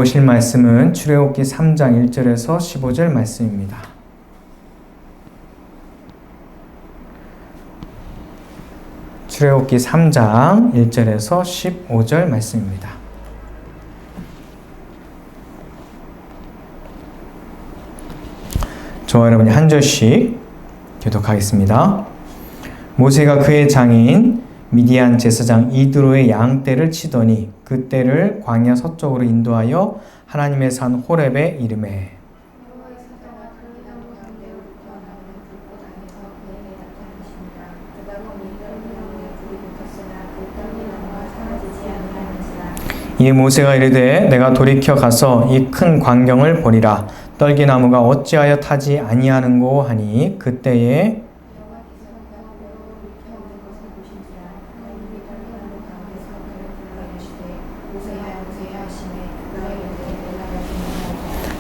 보실 말씀은 출애굽기 3장 1절에서 15절 말씀입니다. 출애굽기 3장 1절에서 15절 말씀입니다. 저와 여러분이 한 절씩 교독하겠습니다. 모세가 그의 장인 미디안 제사장 이드로의 양떼를 치더니 그 떼를 광야 서쪽으로 인도하여 하나님의 산 호렙에 이르매 이에 모세가 이르되 내가 돌이켜 가서 이 큰 광경을 보리라. 떨기나무가 어찌하여 타지 아니하는고 하니 그때에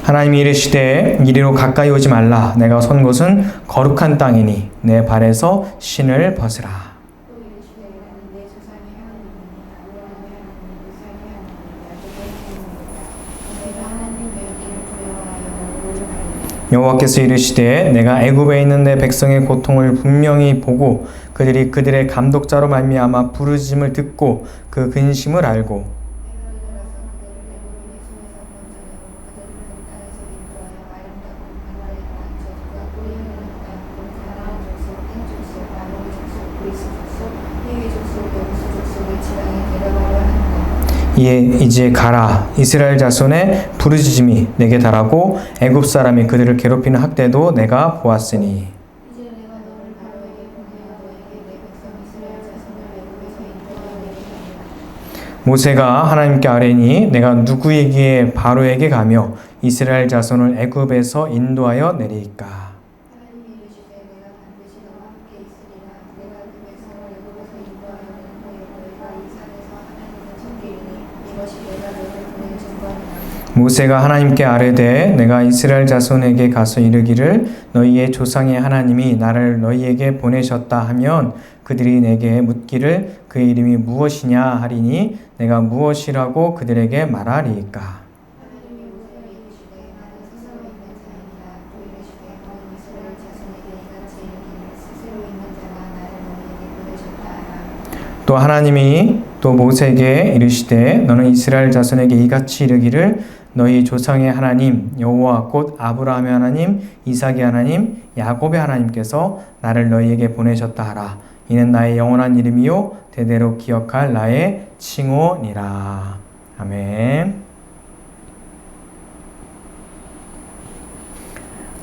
하나님이 이르시되 이리로 가까이 오지 말라. 내가 선 곳은 거룩한 땅이니 내 발에서 신을 벗으라. 여호와께서 이르시되 내가 애굽에 있는 내 백성의 고통을 분명히 보고 그들이 그들의 감독자로 말미암아 부르짖음을 듣고 그 근심을 알고 이에 이제 가라. 이스라엘 자손의 부르짖음이 내게 달하고 애굽 사람이 그들을 괴롭히는 학대도 내가 보았으니 모세가 하나님께 아뢰니 내가 누구에게 바로에게 가며 이스라엘 자손을 애굽에서 인도하여 내리까. 모세가 하나님께 아뢰되 내가 이스라엘 자손에게 가서 이르기를 너희의 조상의 하나님이 나를 너희에게 보내셨다 하면 그들이 내게 묻기를 그의 이름이 무엇이냐 하리니 내가 무엇이라고 그들에게 말하리이까. 또 하나님이 또 모세에게 이르시되 너는 이스라엘 자손에게 이같이 이르기를 너희 조상의 하나님 여호와 곧 아브라함의 하나님 이삭의 하나님 야곱의 하나님께서 나를 너희에게 보내셨다 하라. 이는 나의 영원한 이름이요 대대로 기억할 나의 칭호니라. 아멘.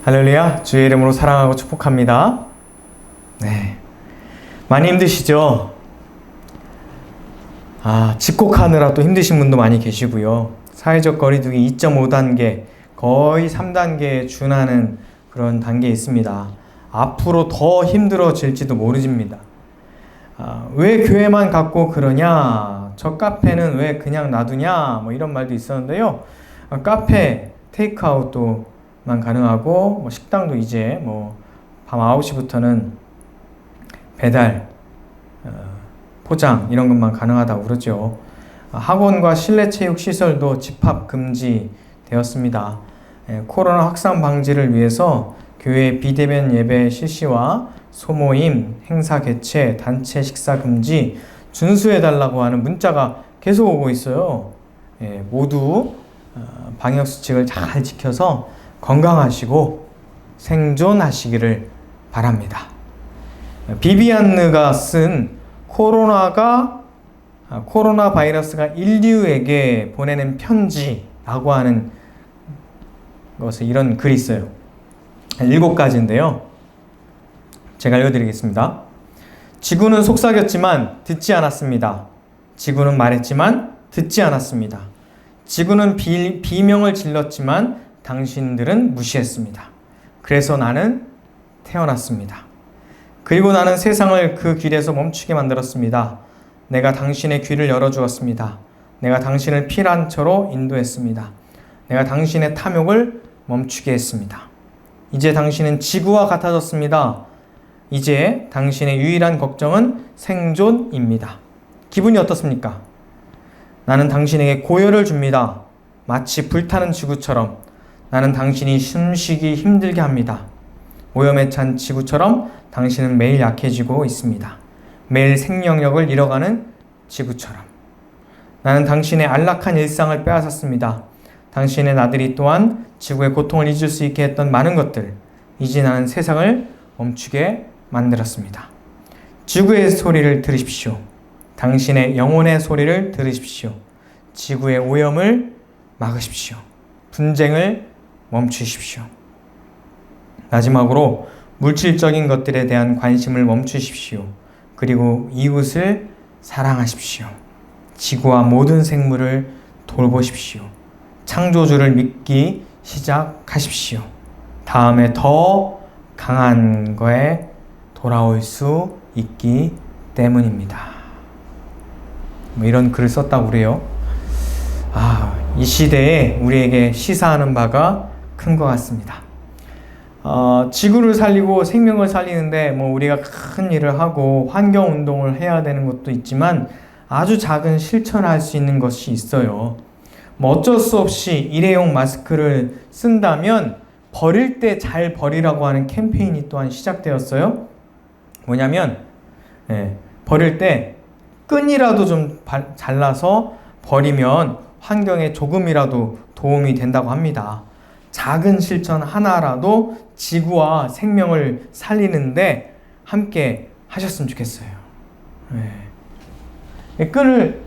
할렐루야. 주의 이름으로 사랑하고 축복합니다. 네, 많이 힘드시죠? 집콕하느라 또 힘드신 분도 많이 계시고요. 사회적 거리두기 2.5단계, 거의 3단계에 준하는 그런 단계에 있습니다. 앞으로 더 힘들어질지도 모르집니다. 왜 교회만 갖고 그러냐? 저 카페는 왜 그냥 놔두냐? 뭐 이런 말도 있었는데요. 카페 테이크아웃도만 가능하고 뭐 식당도 이제 뭐 밤 9시부터는 배달, 포장 이런 것만 가능하다고 그러죠. 학원과 실내 체육 시설도 집합 금지되었습니다. 코로나 확산 방지를 위해서 교회 비대면 예배 실시와 소모임, 행사 개최, 단체 식사 금지 준수해달라고 하는 문자가 계속 오고 있어요. 모두 방역수칙을 잘 지켜서 건강하시고 생존하시기를 바랍니다. 비비안느가 쓴 코로나 바이러스가 인류에게 보내는 편지라고 하는 것에 이런 글이 있어요. 7가지인데요. 제가 읽어드리겠습니다. 지구는 속삭였지만 듣지 않았습니다. 지구는 말했지만 듣지 않았습니다. 지구는 비명을 질렀지만 당신들은 무시했습니다. 그래서 나는 태어났습니다. 그리고 나는 세상을 그 길에서 멈추게 만들었습니다. 내가 당신의 귀를 열어주었습니다. 내가 당신을 피난처로 인도했습니다. 내가 당신의 탐욕을 멈추게 했습니다. 이제 당신은 지구와 같아졌습니다. 이제 당신의 유일한 걱정은 생존입니다. 기분이 어떻습니까? 나는 당신에게 고열을 줍니다. 마치 불타는 지구처럼 나는 당신이 숨쉬기 힘들게 합니다. 오염에 찬 지구처럼 당신은 매일 약해지고 있습니다. 매일 생명력을 잃어가는 지구처럼. 나는 당신의 안락한 일상을 빼앗았습니다. 당신의 나들이 또한 지구의 고통을 잊을 수 있게 했던 많은 것들, 이제 나는 세상을 멈추게 만들었습니다. 지구의 소리를 들으십시오. 당신의 영혼의 소리를 들으십시오. 지구의 오염을 막으십시오. 분쟁을 멈추십시오. 마지막으로 물질적인 것들에 대한 관심을 멈추십시오. 그리고 이웃을 사랑하십시오. 지구와 모든 생물을 돌보십시오. 창조주를 믿기 시작하십시오. 다음에 더 강한 거에 돌아올 수 있기 때문입니다. 이런 글을 썼다고 그래요. 이 시대에 우리에게 시사하는 바가 큰 것 같습니다. 지구를 살리고 생명을 살리는데 우리가 큰 일을 하고 환경운동을 해야 되는 것도 있지만 아주 작은 실천을 할 수 있는 것이 있어요. 어쩔 수 없이 일회용 마스크를 쓴다면 버릴 때 잘 버리라고 하는 캠페인이 또한 시작되었어요. 뭐냐면 버릴 때 끈이라도 좀 잘라서 버리면 환경에 조금이라도 도움이 된다고 합니다. 작은 실천 하나라도 지구와 생명을 살리는데 함께 하셨으면 좋겠어요. 끈을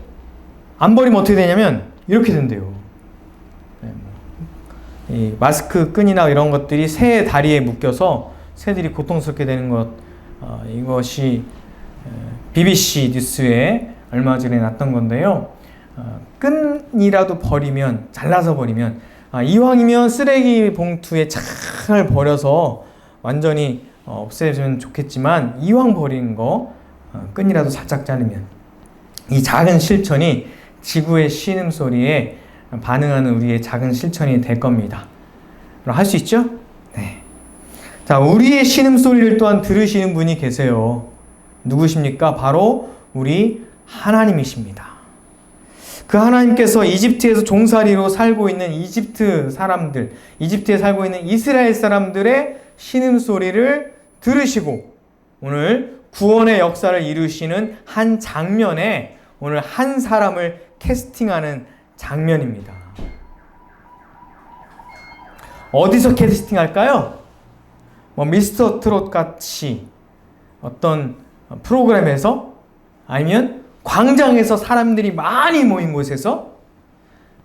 안 버리면 어떻게 되냐면 이렇게 된대요. 이 마스크 끈이나 이런 것들이 새의 다리에 묶여서 새들이 고통스럽게 되는 것, 이것이 BBC 뉴스에 얼마 전에 났던 건데요. 끈이라도 버리면, 잘라서 버리면, 이왕이면 쓰레기 봉투에 잘 버려서 완전히 없애면 좋겠지만 이왕 버리는 거 끈이라도 살짝 자르면 이 작은 실천이 지구의 신음소리에 반응하는 우리의 작은 실천이 될 겁니다. 그럼 할 수 있죠? 네. 자, 우리의 신음소리를 또한 들으시는 분이 계세요. 누구십니까? 바로 우리 하나님이십니다. 그 하나님께서 이집트에서 종살이로 살고 있는 이집트에 살고 있는 이스라엘 사람들의 신음소리를 들으시고 오늘 구원의 역사를 이루시는 한 장면에 오늘 한 사람을 캐스팅하는 장면입니다. 어디서 캐스팅할까요? 미스터 트롯 같이 어떤 프로그램에서 아니면 광장에서 사람들이 많이 모인 곳에서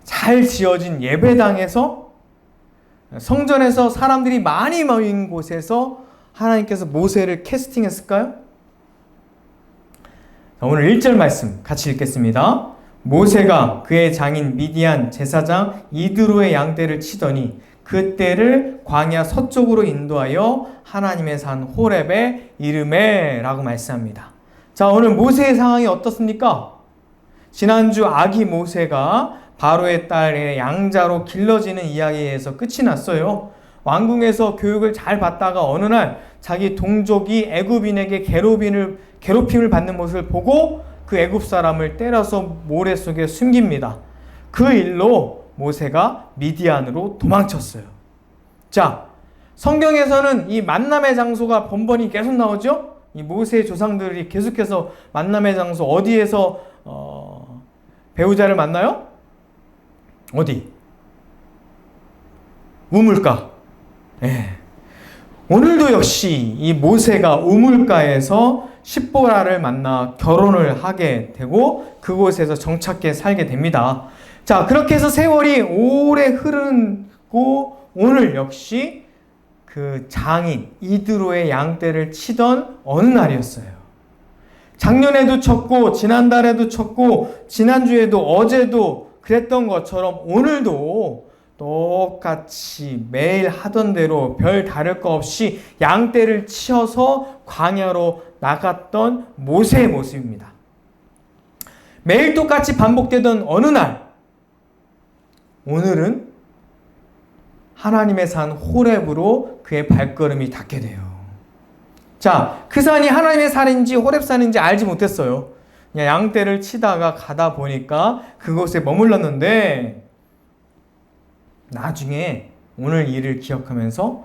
잘 지어진 예배당에서 성전에서 사람들이 많이 모인 곳에서 하나님께서 모세를 캐스팅했을까요? 오늘 1절 말씀 같이 읽겠습니다. 모세가 그의 장인 미디안 제사장 이드로의 양떼를 치더니 그 떼를 광야 서쪽으로 인도하여 하나님의 산 호렙에 이르매 라고 말씀합니다. 자, 오늘 모세의 상황이 어떻습니까? 지난주 아기 모세가 바로의 딸의 양자로 길러지는 이야기에서 끝이 났어요. 왕궁에서 교육을 잘 받다가 어느 날 자기 동족이 애굽인에게 괴롭힘을 받는 모습을 보고 그 애굽 사람을 때려서 모래 속에 숨깁니다. 그 일로 모세가 미디안으로 도망쳤어요. 자, 성경에서는 이 만남의 장소가 번번이 계속 나오죠? 이 모세의 조상들이 계속해서 만남의 장소 어디에서 배우자를 만나요? 어디? 우물가. 오늘도 역시 이 모세가 우물가에서 십보라를 만나 결혼을 하게 되고 그곳에서 정착해 살게 됩니다. 자, 그렇게 해서 세월이 오래 흐르고 오늘 역시 그 장인 이드로의 양떼를 치던 어느 날이었어요. 작년에도 쳤고 지난달에도 쳤고 지난주에도 어제도 그랬던 것처럼 오늘도 똑같이 매일 하던 대로 별 다를 거 없이 양떼를 치어서 광야로 나갔던 모세의 모습입니다. 매일 똑같이 반복되던 어느 날 오늘은 하나님의 산 호렙으로 그의 발걸음이 닿게 돼요. 자, 그 산이 하나님의 산인지 호렙산인지 알지 못했어요. 그냥 양떼를 치다가 가다 보니까 그곳에 머물렀는데 나중에 오늘 일을 기억하면서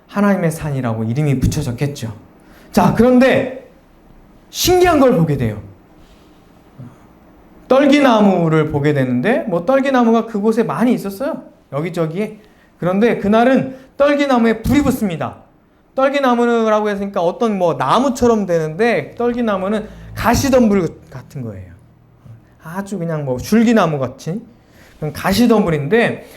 하나님의 산이라고 이름이 붙여졌겠죠. 자, 그런데 신기한 걸 보게 돼요. 떨기나무를 보게 되는데 떨기나무가 그곳에 많이 있었어요. 여기저기에. 그런데 그날은 떨기나무에 불이 붙습니다. 떨기나무라고 했으니까 어떤 나무처럼 되는데 떨기나무는 가시덤불 같은 거예요. 아주 그냥 줄기나무 같이 그런 가시덤불인데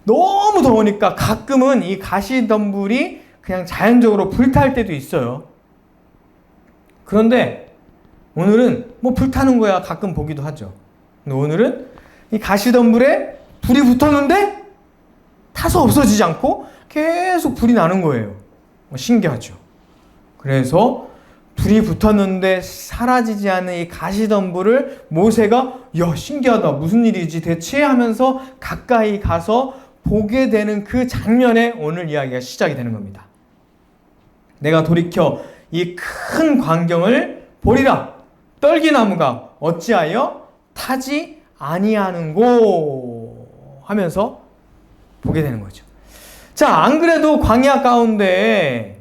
너무 더우니까 가끔은 이 가시덤불이 그냥 자연적으로 불탈 때도 있어요. 그런데 오늘은 불타는 거야 가끔 보기도 하죠. 근데 오늘은 이 가시덤불에 불이 붙었는데 타서 없어지지 않고 계속 불이 나는 거예요. 신기하죠. 그래서 불이 붙었는데 사라지지 않는 이 가시덤불을 모세가 야, 신기하다. 무슨 일이지 대체 하면서 가까이 가서 보게 되는 그 장면에 오늘 이야기가 시작이 되는 겁니다. 내가 돌이켜 이 큰 광경을 보리라. 떨기나무가 어찌하여 타지 아니하는고 하면서 보게 되는 거죠. 자, 안 그래도 광야 가운데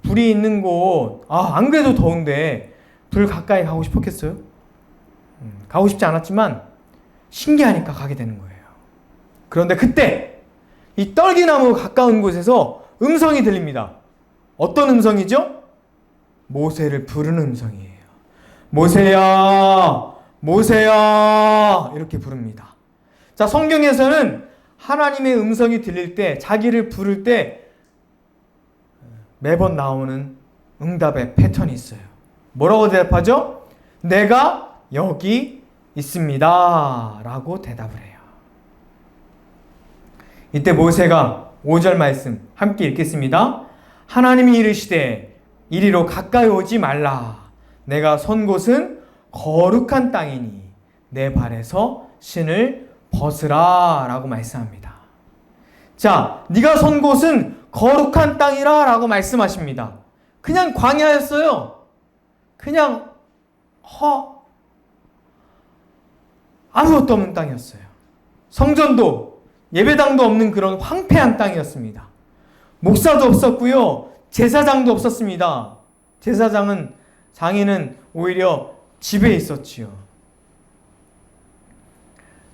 불이 있는 곳, 안 그래도 더운데 불 가까이 가고 싶었겠어요? 가고 싶지 않았지만 신기하니까 가게 되는 거예요. 그런데 그때 이 떨기나무 가까운 곳에서 음성이 들립니다. 어떤 음성이죠? 모세를 부르는 음성이에요. 모세야, 모세야 이렇게 부릅니다. 자, 성경에서는 하나님의 음성이 들릴 때, 자기를 부를 때 매번 나오는 응답의 패턴이 있어요. 뭐라고 대답하죠? 내가 여기 있습니다 라고 대답을 해요. 이때 모세가 5절 말씀 함께 읽겠습니다. 하나님이 이르시되 이리로 가까이 오지 말라. 내가 선 곳은 거룩한 땅이니 내 발에서 신을 벗으라 라고 말씀합니다. 자, 네가 선 곳은 거룩한 땅이라 라고 말씀하십니다. 그냥 광야였어요. 그냥 아무것도 없는 땅이었어요. 성전도 예배당도 없는 그런 황폐한 땅이었습니다. 목사도 없었고요. 제사장도 없었습니다. 장인은 오히려 집에 있었지요.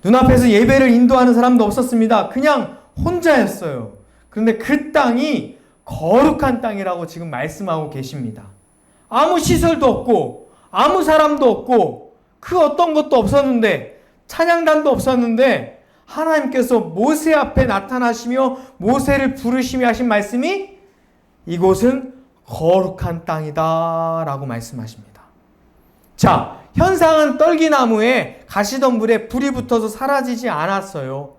눈앞에서 예배를 인도하는 사람도 없었습니다. 그냥 혼자였어요. 그런데 그 땅이 거룩한 땅이라고 지금 말씀하고 계십니다. 아무 시설도 없고 아무 사람도 없고 그 어떤 것도 없었는데 찬양단도 없었는데 하나님께서 모세 앞에 나타나시며 모세를 부르시며 하신 말씀이 이곳은 거룩한 땅이다 라고 말씀하십니다. 자, 현상은 떨기나무에 가시덤불에 불이 붙어서 사라지지 않았어요.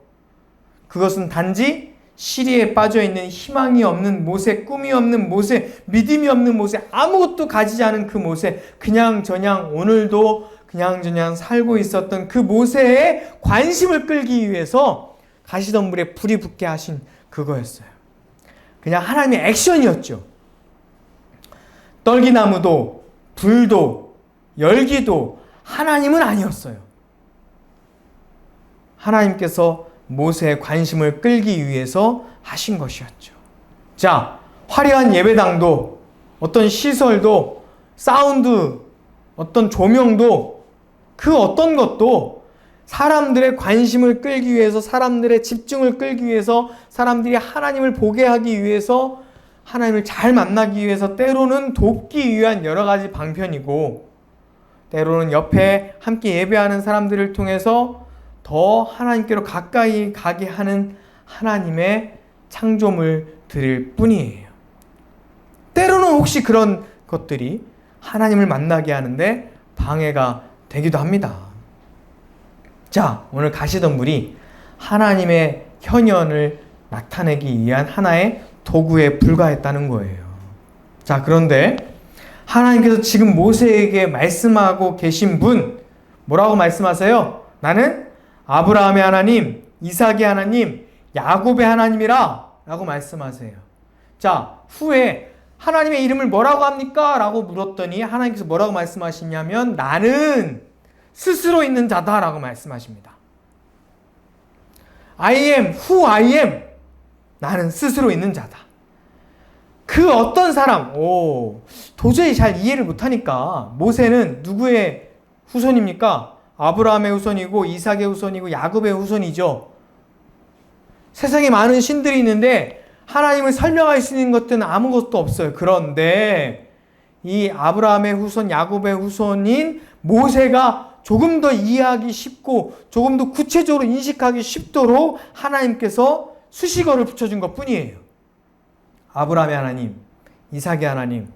그것은 단지 시리에 빠져있는 희망이 없는 모세, 꿈이 없는 모세, 믿음이 없는 모세, 아무것도 가지지 않은 그 모세, 그냥저냥 오늘도 그냥저냥 살고 있었던 그 모세의 관심을 끌기 위해서 가시덤불에 불이 붙게 하신 그거였어요. 그냥 하나님의 액션이었죠. 떨기나무도 불도 열기도 하나님은 아니었어요. 하나님께서 모세의 관심을 끌기 위해서 하신 것이었죠. 자, 화려한 예배당도 어떤 시설도 사운드 어떤 조명도 그 어떤 것도 사람들의 관심을 끌기 위해서 사람들의 집중을 끌기 위해서 사람들이 하나님을 보게 하기 위해서 하나님을 잘 만나기 위해서 때로는 돕기 위한 여러 가지 방편이고 때로는 옆에 함께 예배하는 사람들을 통해서 더 하나님께로 가까이 가게 하는 하나님의 창조물 들일 뿐이에요. 때로는 혹시 그런 것들이 하나님을 만나게 하는데 방해가 되기도 합니다. 자, 오늘 가시덤불이 하나님의 현현을 나타내기 위한 하나의 도구에 불과했다는 거예요. 자, 그런데 하나님께서 지금 모세에게 말씀하고 계신 분 뭐라고 말씀하세요? 나는 아브라함의 하나님, 이삭의 하나님, 야곱의 하나님이라 라고 말씀하세요. 자, 후에 하나님의 이름을 뭐라고 합니까? 라고 물었더니 하나님께서 뭐라고 말씀하시냐면 나는 스스로 있는 자다 라고 말씀하십니다. I am who I am. 나는 스스로 있는 자다. 그 어떤 사람, 도저히 잘 이해를 못하니까 모세는 누구의 후손입니까? 아브라함의 후손이고 이삭의 후손이고 야곱의 후손이죠. 세상에 많은 신들이 있는데 하나님을 설명할 수 있는 것들은 아무것도 없어요. 그런데 이 아브라함의 후손, 야곱의 후손인 모세가 조금 더 이해하기 쉽고 조금 더 구체적으로 인식하기 쉽도록 하나님께서 수식어를 붙여준 것 뿐이에요. 아브라함의 하나님, 이삭의 하나님,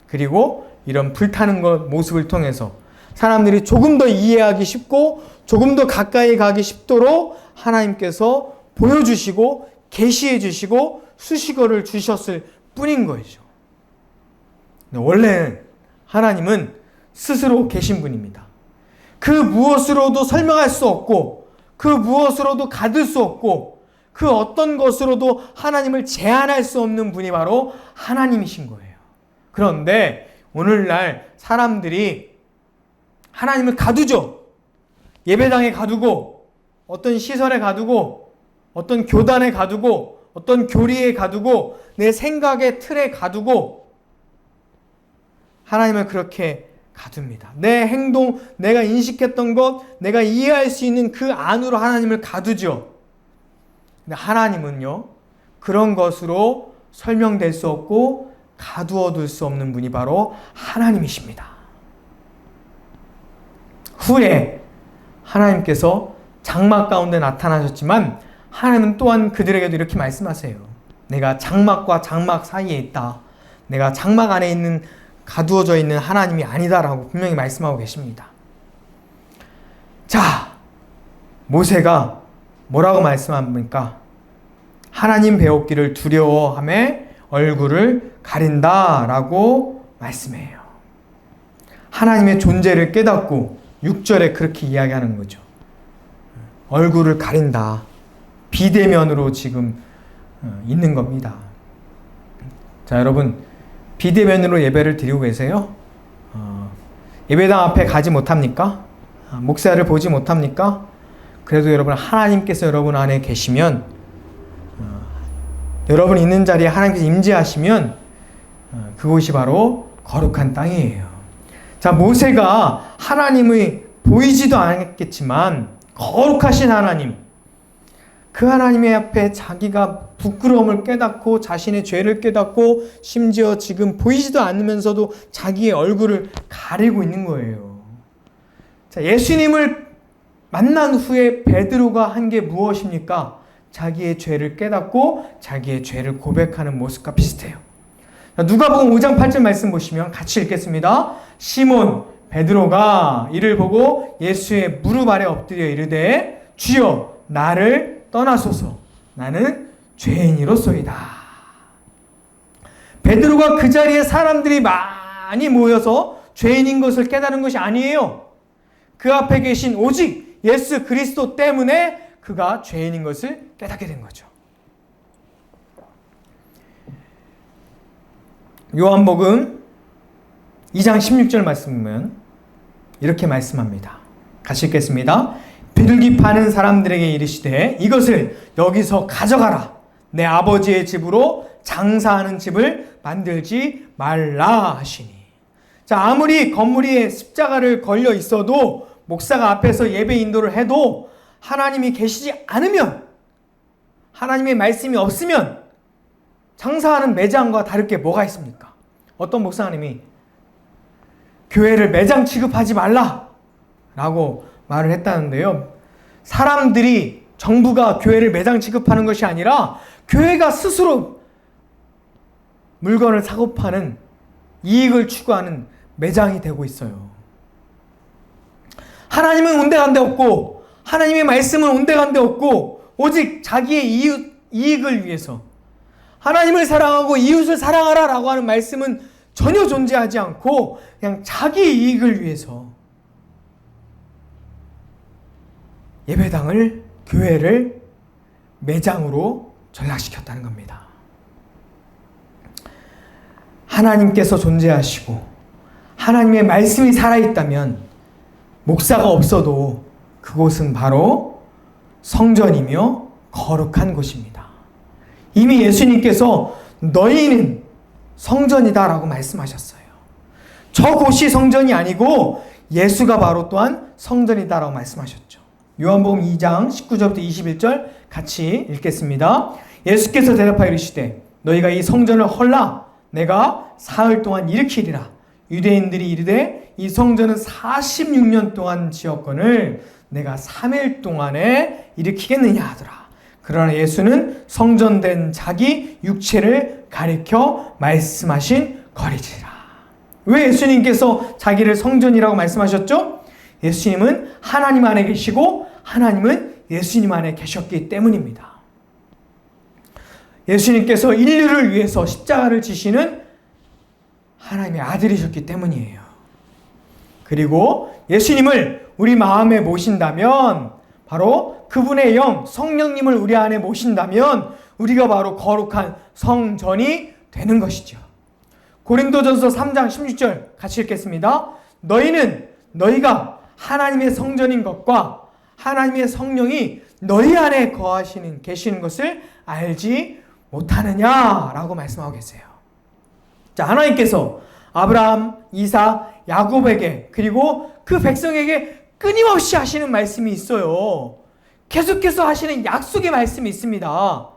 그리고 이런 불타는 것 모습을 통해서 사람들이 조금 더 이해하기 쉽고 조금 더 가까이 가기 쉽도록 하나님께서 보여주시고 계시해 주시고 수식어를 주셨을 뿐인 거죠. 원래 하나님은 스스로 계신 분입니다. 그 무엇으로도 설명할 수 없고 그 무엇으로도 가둘 수 없고 그 어떤 것으로도 하나님을 제한할 수 없는 분이 바로 하나님이신 거예요. 그런데 오늘날 사람들이 하나님을 가두죠. 예배당에 가두고 어떤 시설에 가두고 어떤 교단에 가두고 어떤 교리에 가두고 내 생각의 틀에 가두고 하나님을 그렇게 가둡니다. 내 행동, 내가 인식했던 것, 내가 이해할 수 있는 그 안으로 하나님을 가두죠. 근데 하나님은요, 그런 것으로 설명될 수 없고 가두어 둘 수 없는 분이 바로 하나님이십니다. 후에 하나님께서 장막 가운데 나타나셨지만 하나님은 또한 그들에게도 이렇게 말씀하세요. 내가 장막과 장막 사이에 있다. 내가 장막 안에 있는 가두어져 있는 하나님이 아니다라고 분명히 말씀하고 계십니다. 자, 모세가 뭐라고 말씀합니까? 하나님 배웠기를 두려워하며 얼굴을 가린다라고 말씀해요. 하나님의 존재를 깨닫고 6절에 그렇게 이야기하는 거죠. 얼굴을 가린다. 비대면으로 지금 있는 겁니다. 자, 여러분 비대면으로 예배를 드리고 계세요? 예배당 앞에 가지 못합니까? 목사를 보지 못합니까? 그래도 여러분 하나님께서 여러분 안에 계시면 여러분 있는 자리에 하나님께서 임재하시면 그곳이 바로 거룩한 땅이에요. 자, 모세가 하나님의 보이지도 않았겠지만 거룩하신 하나님, 그 하나님의 앞에 자기가 부끄러움을 깨닫고 자신의 죄를 깨닫고 심지어 지금 보이지도 않으면서도 자기의 얼굴을 가리고 있는 거예요. 자, 예수님을 만난 후에 베드로가 한 게 무엇입니까? 자기의 죄를 깨닫고 자기의 죄를 고백하는 모습과 비슷해요. 누가복음 5장 8절 말씀 보시면 같이 읽겠습니다. 시몬 베드로가 이를 보고 예수의 무릎 아래 엎드려 이르되 주여 나를 떠나소서 나는 죄인이로소이다. 베드로가 그 자리에 사람들이 많이 모여서 죄인인 것을 깨달은 것이 아니에요. 그 앞에 계신 오직 예수 그리스도 때문에 그가 죄인인 것을 깨닫게 된 거죠. 요한복음 2장 16절 말씀 보면 이렇게 말씀합니다. 같이 읽겠습니다. 비둘기 파는 사람들에게 이르시되 이것을 여기서 가져가라. 내 아버지의 집으로 장사하는 집을 만들지 말라 하시니. 자, 아무리 건물에 십자가를 걸려 있어도 목사가 앞에서 예배 인도를 해도 하나님이 계시지 않으면, 하나님의 말씀이 없으면 장사하는 매장과 다를 게 뭐가 있습니까? 어떤 목사님이 교회를 매장 취급하지 말라 라고 말을 했다는데요. 사람들이, 정부가 교회를 매장 취급하는 것이 아니라 교회가 스스로 물건을 사고 파는, 이익을 추구하는 매장이 되고 있어요. 하나님은 온데간데 없고 하나님의 말씀은 온데간데 없고 오직 자기의 이익을 위해서, 하나님을 사랑하고 이웃을 사랑하라 라고 하는 말씀은 전혀 존재하지 않고 그냥 자기 이익을 위해서 예배당을, 교회를 매장으로 전락시켰다는 겁니다. 하나님께서 존재하시고 하나님의 말씀이 살아있다면 목사가 없어도 그곳은 바로 성전이며 거룩한 곳입니다. 이미 예수님께서 너희는 성전이다라고 말씀하셨어요. 저 곳이 성전이 아니고 예수가 바로 또한 성전이다라고 말씀하셨죠. 요한복음 2장 19절부터 21절 같이 읽겠습니다. 예수께서 대답하여 이르시되 너희가 이 성전을 헐라 내가 사흘 동안 일으키리라. 유대인들이 이르되 이 성전은 46년 동안 지었거늘 내가 3일 동안에 일으키겠느냐 하더라. 그러나 예수는 성전된 자기 육체를 가리켜 말씀하신 거리지라. 왜 예수님께서 자기를 성전이라고 말씀하셨죠? 예수님은 하나님 안에 계시고 하나님은 예수님 안에 계셨기 때문입니다. 예수님께서 인류를 위해서 십자가를 지시는 하나님의 아들이셨기 때문이에요. 그리고 예수님을 우리 마음에 모신다면 바로 그분의 영, 성령님을 우리 안에 모신다면 우리가 바로 거룩한 성전이 되는 것이죠. 고린도전서 3장 16절 같이 읽겠습니다. 너희는 너희가 하나님의 성전인 것과 하나님의 성령이 너희 안에 계시는 것을 알지 못하느냐라고 말씀하고 계세요. 자, 하나님께서 아브라함, 이삭, 야곱에게 그리고 그 백성에게 끊임없이 하시는 말씀이 있어요. 계속해서 하시는 약속의 말씀이 있습니다.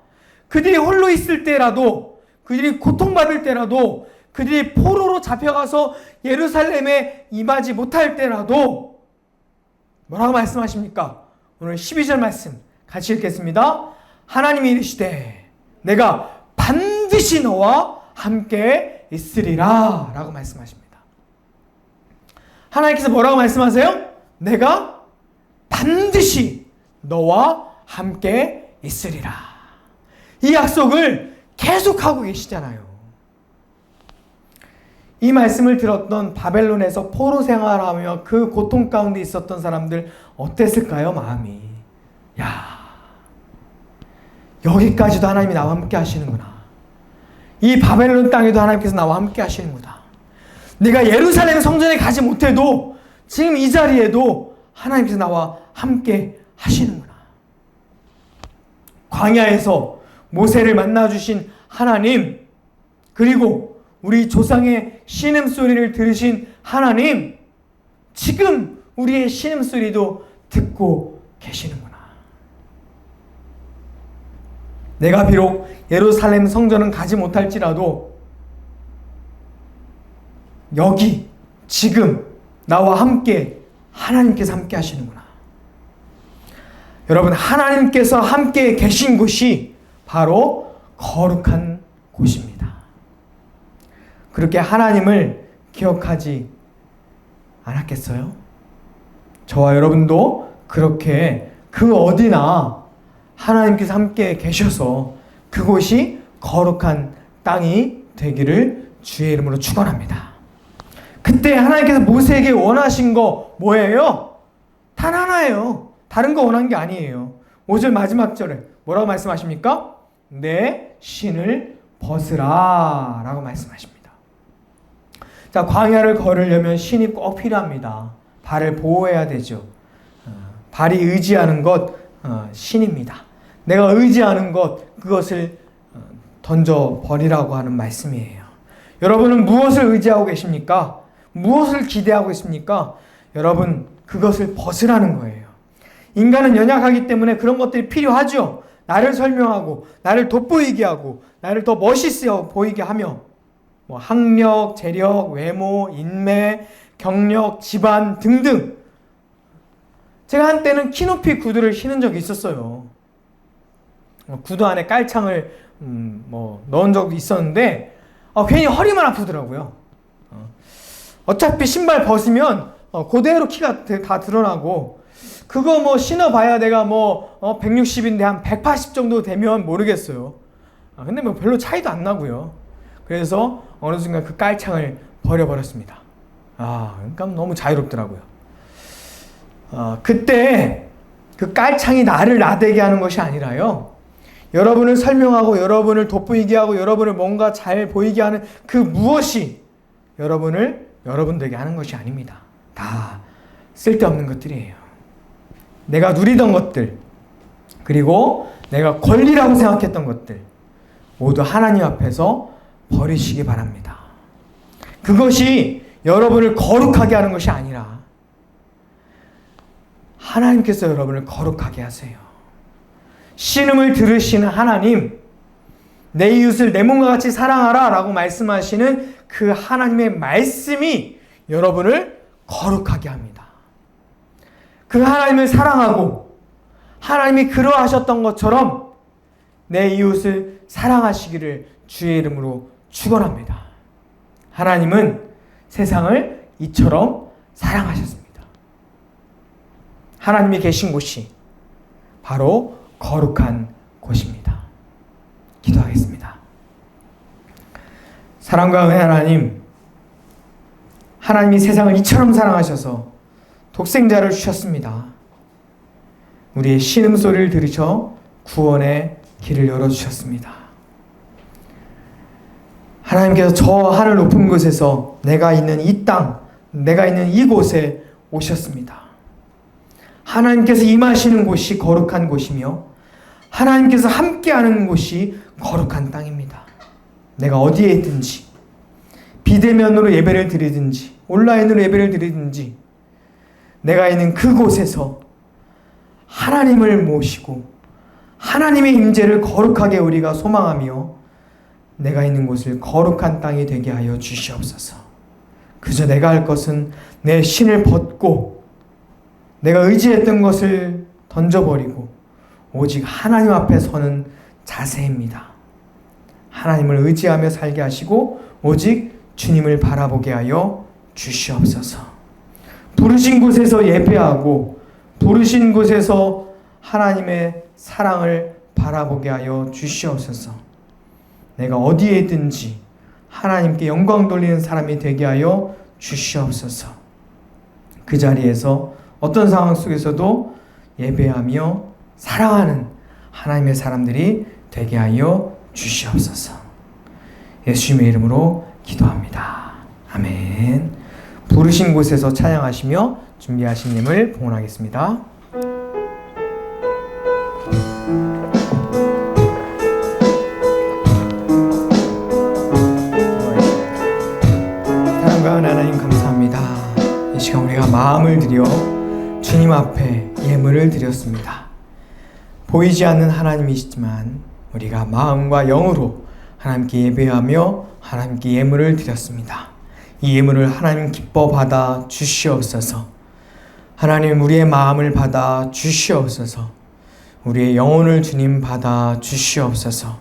그들이 홀로 있을 때라도, 그들이 고통받을 때라도, 그들이 포로로 잡혀가서 예루살렘에 임하지 못할 때라도 뭐라고 말씀하십니까? 오늘 12절 말씀 같이 읽겠습니다. 하나님이 이르시되 내가 반드시 너와 함께 있으리라 라고 말씀하십니다. 하나님께서 뭐라고 말씀하세요? 내가 반드시 너와 함께 있으리라. 이 약속을 계속하고 계시잖아요. 이 말씀을 들었던 바벨론에서 포로 생활하며 그 고통 가운데 있었던 사람들 어땠을까요? 마음이. 야, 여기까지도 하나님이 나와 함께 하시는구나. 이 바벨론 땅에도 하나님께서 나와 함께 하시는구나. 내가 예루살렘 성전에 가지 못해도 지금 이 자리에도 하나님께서 나와 함께 하시는구나. 광야에서 모세를 만나주신 하나님, 그리고 우리 조상의 신음소리를 들으신 하나님, 지금 우리의 신음소리도 듣고 계시는구나. 내가 비록 예루살렘 성전은 가지 못할지라도 여기 지금 나와 함께 하나님께서 함께 하시는구나. 여러분, 하나님께서 함께 계신 곳이 바로 거룩한 곳입니다. 그렇게 하나님을 기억하지 않았겠어요? 저와 여러분도 그렇게 그 어디나 하나님께서 함께 계셔서 그곳이 거룩한 땅이 되기를 주의 이름으로 축원합니다. 그때 하나님께서 모세에게 원하신 거 뭐예요? 단 하나예요. 다른 거 원한 게 아니에요. 5절 마지막 절에 뭐라고 말씀하십니까? 내 신을 벗으라 라고 말씀하십니다. 자, 광야를 걸으려면 신이 꼭 필요합니다. 발을 보호해야 되죠. 발이 의지하는 것 신입니다. 내가 의지하는 것 그것을 던져버리라고 하는 말씀이에요. 여러분은 무엇을 의지하고 계십니까? 무엇을 기대하고 있습니까? 여러분, 그것을 벗으라는 거예요. 인간은 연약하기 때문에 그런 것들이 필요하죠. 나를 설명하고 나를 돋보이게 하고 나를 더 멋있어 보이게 하며 뭐 학력, 재력, 외모, 인매, 경력, 집안 등등. 제가 한때는 키높이 구두를 신은 적이 있었어요. 구두 안에 깔창을 넣은 적도 있었는데 괜히 허리만 아프더라고요. 어차피 신발 벗으면 그대로 키가 다 드러나고 그거 신어봐야 내가 160인데 한 180 정도 되면 모르겠어요. 근데 별로 차이도 안 나고요. 그래서 어느 순간 그 깔창을 버려버렸습니다. 그러니까 너무 자유롭더라고요. 그때 그 깔창이 나를 나대게 하는 것이 아니라요. 여러분을 설명하고 여러분을 돋보이게 하고 여러분을 뭔가 잘 보이게 하는 그 무엇이 여러분을 여러분 되게 하는 것이 아닙니다. 다 쓸데없는 것들이에요. 내가 누리던 것들, 그리고 내가 권리라고 생각했던 것들 모두 하나님 앞에서 버리시기 바랍니다. 그것이 여러분을 거룩하게 하는 것이 아니라 하나님께서 여러분을 거룩하게 하세요. 신음을 들으시는 하나님, 내 이웃을 내 몸과 같이 사랑하라 라고 말씀하시는 그 하나님의 말씀이 여러분을 거룩하게 합니다. 그 하나님을 사랑하고 하나님이 그러하셨던 것처럼 내 이웃을 사랑하시기를 주의 이름으로 축원합니다. 하나님은 세상을 이처럼 사랑하셨습니다. 하나님이 계신 곳이 바로 거룩한 곳입니다. 기도하겠습니다. 사랑과 은혜 하나님, 하나님이 세상을 이처럼 사랑하셔서 독생자를 주셨습니다. 우리의 신음소리를 들으셔 구원의 길을 열어주셨습니다. 하나님께서 저 하늘 높은 곳에서 내가 있는 이 땅, 내가 있는 이곳에 오셨습니다. 하나님께서 임하시는 곳이 거룩한 곳이며 하나님께서 함께하는 곳이 거룩한 땅입니다. 내가 어디에 있든지 비대면으로 예배를 드리든지 온라인으로 예배를 드리든지 내가 있는 그곳에서 하나님을 모시고 하나님의 임재를 거룩하게 우리가 소망하며 내가 있는 곳을 거룩한 땅이 되게 하여 주시옵소서. 그저 내가 할 것은 내 신을 벗고 내가 의지했던 것을 던져버리고 오직 하나님 앞에 서는 자세입니다. 하나님을 의지하며 살게 하시고 오직 주님을 바라보게 하여 주시옵소서. 부르신 곳에서 예배하고 부르신 곳에서 하나님의 사랑을 바라보게 하여 주시옵소서. 내가 어디에 있든지 하나님께 영광 돌리는 사람이 되게 하여 주시옵소서. 그 자리에서 어떤 상황 속에서도 예배하며 사랑하는 하나님의 사람들이 되게 하여 주시옵소서. 예수님의 이름으로 기도합니다. 아멘. 부르신 곳에서 찬양하시며 준비하신 예물 봉헌하겠습니다. 사랑과 하나님 감사합니다. 이 시간 우리가 마음을 들여 주님 앞에 예물을 드렸습니다. 보이지 않는 하나님이시지만 우리가 마음과 영으로 하나님께 예배하며 하나님께 예물을 드렸습니다. 이 예물을 하나님 기뻐 받아 주시옵소서. 하나님 우리의 마음을 받아 주시옵소서. 우리의 영혼을 주님 받아 주시옵소서.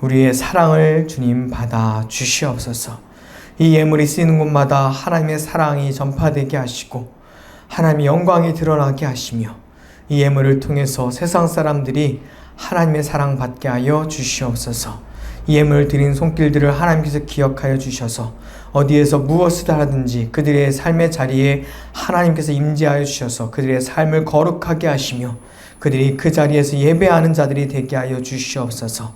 우리의 사랑을 주님 받아 주시옵소서. 이 예물이 쓰이는 곳마다 하나님의 사랑이 전파되게 하시고 하나님의 영광이 드러나게 하시며 이 예물을 통해서 세상 사람들이 하나님의 사랑 받게 하여 주시옵소서. 이 예물을 드린 손길들을 하나님께서 기억하여 주셔서 어디에서 무엇을 하든지 그들의 삶의 자리에 하나님께서 임재하여 주셔서 그들의 삶을 거룩하게 하시며 그들이 그 자리에서 예배하는 자들이 되게 하여 주시옵소서.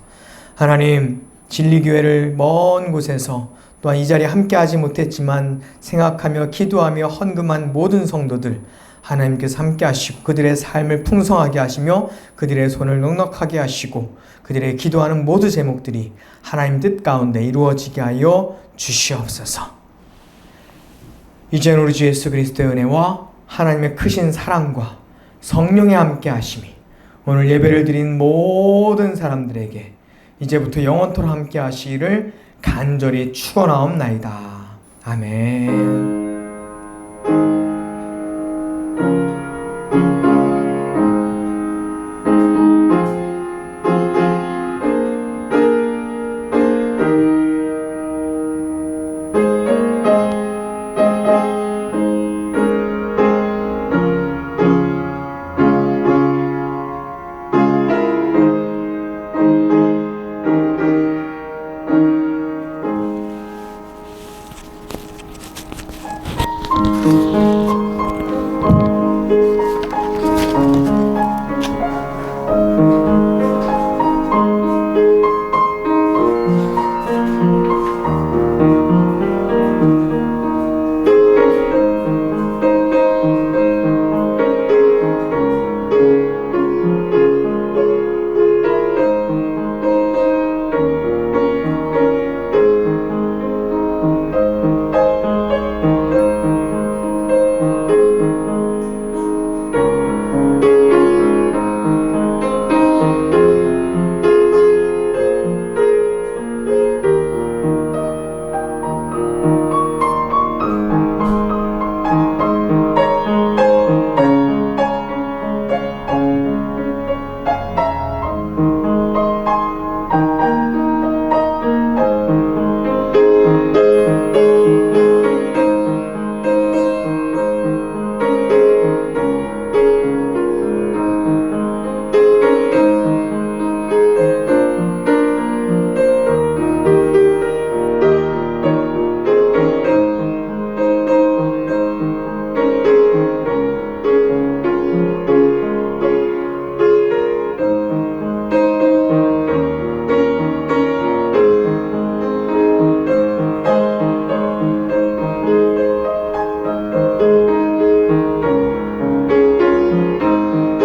하나님, 진리교회를 먼 곳에서 또한 이 자리에 함께하지 못했지만 생각하며 기도하며 헌금한 모든 성도들 하나님께서 함께 하시고 그들의 삶을 풍성하게 하시며 그들의 손을 넉넉하게 하시고 그들의 기도하는 모든 제목들이 하나님 뜻 가운데 이루어지게 하여 주시옵소서. 이제는 우리 주 예수 그리스도의 은혜와 하나님의 크신 사랑과 성령의 함께 하심이 오늘 예배를 드린 모든 사람들에게 이제부터 영원토록 함께 하시기를 간절히 축원하옵나이다. 아멘.